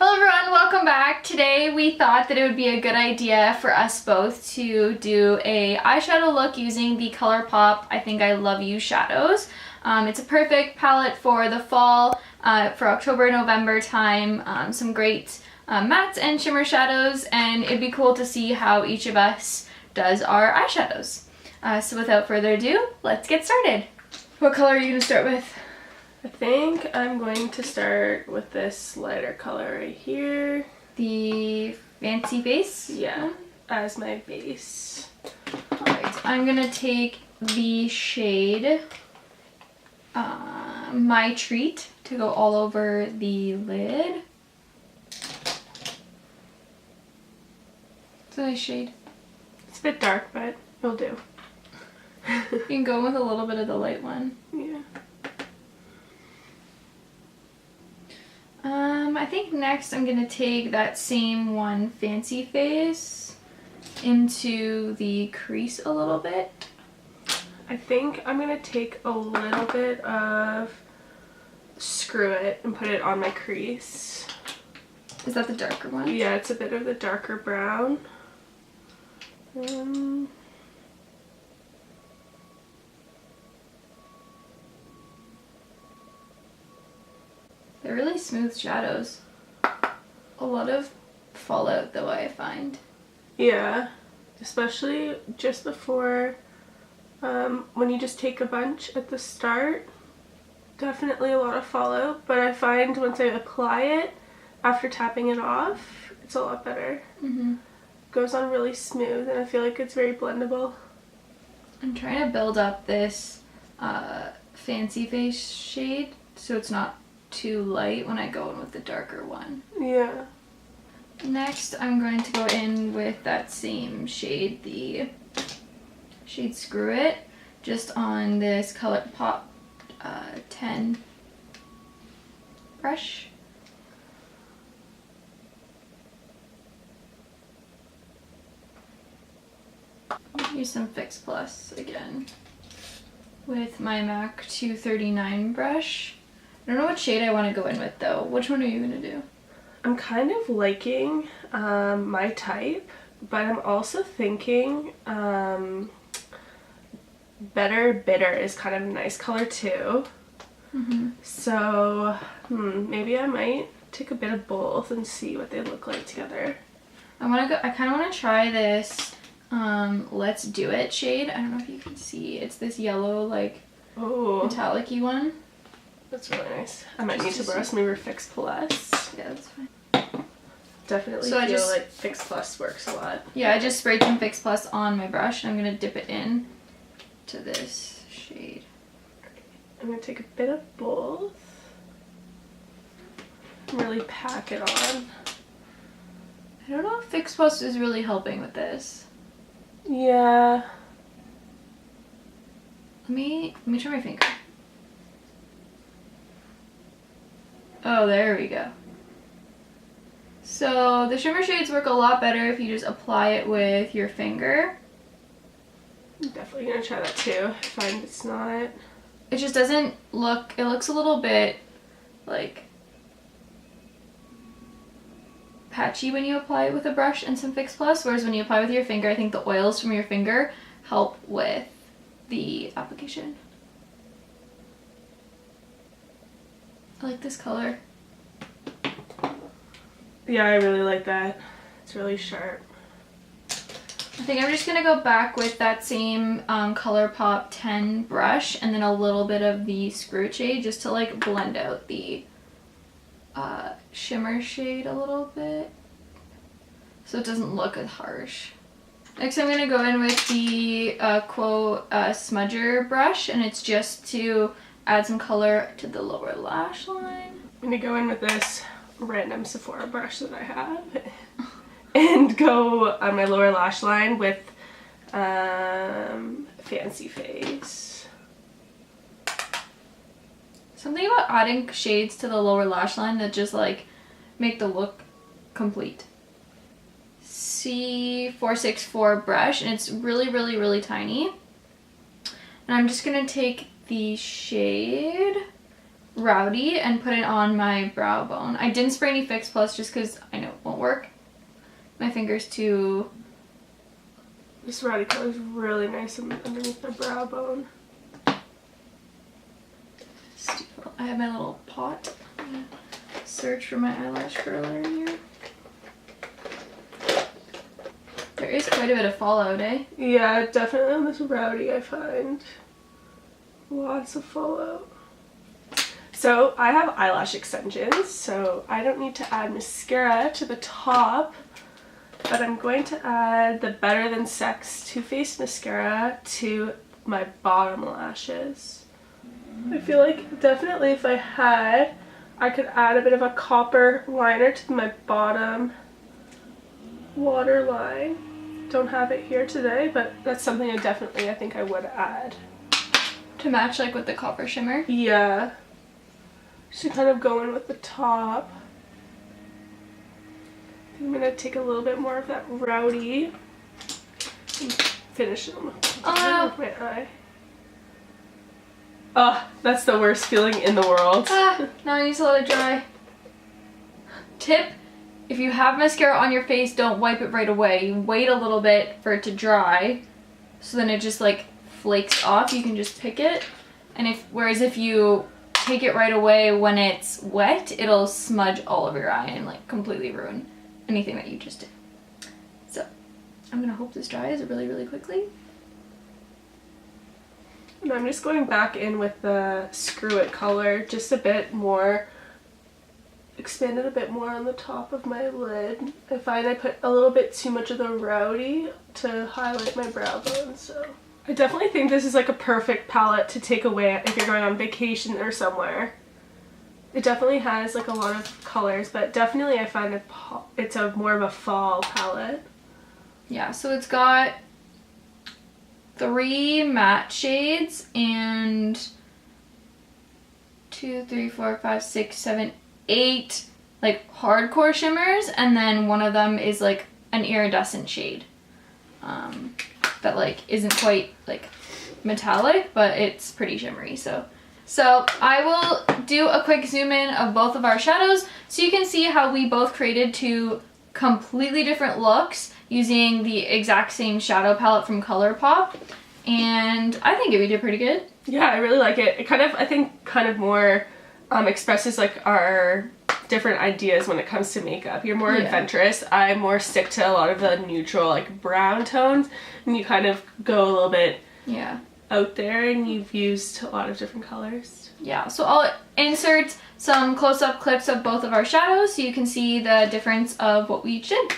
Hello everyone, welcome back. Today we thought that it would be a good idea for us both to do a eyeshadow look using the Colourpop I Think I Love You shadows. It's a perfect palette for the fall, for October, November time. Some great mattes and shimmer shadows, and it'd be cool to see how each of us does our eyeshadows. So without further ado, let's get started. What color are you going to start with? I think I'm going to start with this lighter color right here. The Fancy Face? Yeah, as my base. Alright, I'm going to take the shade My Treat to go all over the lid. It's a nice shade. It's a bit dark, but it'll do. You can go with a little bit of the light one. Yeah. I think next I'm going to take that same one, Fancy Face, into the crease a little bit. I think I'm going to take a little bit of Screw It and put it on my crease. Is that the darker one? Yeah, it's a bit of the darker brown. They're really smooth shadows. A lot of fallout though, I find. Yeah, especially just before, when you just take a bunch at the start. Definitely a lot of fallout, but I find once I apply it, after tapping it off, it's a lot better. Goes on really smooth, and I feel like it's very blendable. I'm trying to build up this Fancy Face shade so it's not too light when I go in with the darker one. Yeah. Next, I'm going to go in with that same shade, the shade Screw It, just on this Colourpop 10 brush. Use some Fix Plus again with my MAC 239 brush. I don't know what shade I want to go in with though. Which one are you going to do? I'm kind of liking my type, but I'm also thinking Better Bitter is kind of a nice color too. So maybe I might take a bit of both and see what they look like together. I kind of want to try this Let's Do It shade. I don't know if you can see. It's this yellow, like, metallic-y one. That's really nice. I might need to borrow some of your Fix Plus. Yeah, that's fine. Definitely feel like Fix Plus works a lot. Yeah, I just sprayed some Fix Plus on my brush, and I'm going to dip it in to this shade. I'm going to take a bit of both. Really pack it on. I don't know if Fix Plus is really helping with this. Yeah. Let me try my finger. Oh, there we go. So the shimmer shades work a lot better if you just apply it with your finger. I'm definitely gonna try that too. I find it's not. It just doesn't look, it looks a little bit like patchy when you apply it with a brush and some Fix Plus, whereas when you apply with your finger, I think the oils from your finger help with the application. I like this color. Yeah, I really like that. It's really sharp. I think I'm just going to go back with that same Colourpop 10 brush and then a little bit of the Screw It shade just to like blend out the shimmer shade a little bit so it doesn't look as harsh. Next I'm going to go in with the Quo Smudger brush, and it's just to add some color to the lower lash line. I'm going to go in with this random Sephora brush that I have and go on my lower lash line with Fancy Face. Something about adding shades to the lower lash line that just like make the look complete. C464 brush, and it's really tiny. And I'm just gonna take the shade Rowdy and put it on my brow bone. I didn't spray any Fix Plus just because I know it won't work. My finger's too... This Rowdy color is really nice underneath the brow bone. I have my little pot. Search for my eyelash curler in here. There is quite a bit of fallout, eh? Yeah, definitely on this Rowdy I find lots of fallout. So I have eyelash extensions, so I don't need to add mascara to the top, but I'm going to add the Better Than Sex Too Faced mascara to my bottom lashes. I feel like definitely if I had, I could add a bit of a copper liner to my bottom waterline. Don't have it here today, but that's something I think I would add. To match like with the copper shimmer? Yeah. Just kind of go in with the top. I'm going to take a little bit more of that Rowdy and finish it with my eye. Oh, that's the worst feeling in the world. Now I need to let it dry. Tip, if you have mascara on your face, don't wipe it right away. You wait a little bit for it to dry, so then it just like flakes off. You can just pick it. And whereas if you take it right away when it's wet, it'll smudge all over your eye and like completely ruin anything that you just did. So I'm gonna hope this dries really, really quickly. And I'm just going back in with the Screw It color, just a bit more, expand it a bit more on the top of my lid. I find I put a little bit too much of the Rowdy to highlight my brow bone, so. I definitely think this is like a perfect palette to take away if you're going on vacation or somewhere. It definitely has like a lot of colors, but definitely I find it's more of a fall palette. Yeah, so it's got 3 matte shades and 2, 3, 4, 5, 6, 7, 8 like hardcore shimmers, and then one of them is like an iridescent shade that like isn't quite like metallic, but it's pretty shimmery. So I will do a quick zoom in of both of our shadows so you can see how we both created 2 completely different looks using the exact same shadow palette from Colourpop, and I think we did pretty good. Yeah, I really like it. It I think kind of more expresses like our different ideas when it comes to makeup. You're more adventurous. I more stick to a lot of the neutral like brown tones, and you kind of go a little bit out there, and you've used a lot of different colors. Yeah, so I'll insert some close-up clips of both of our shadows so you can see the difference of what we each did.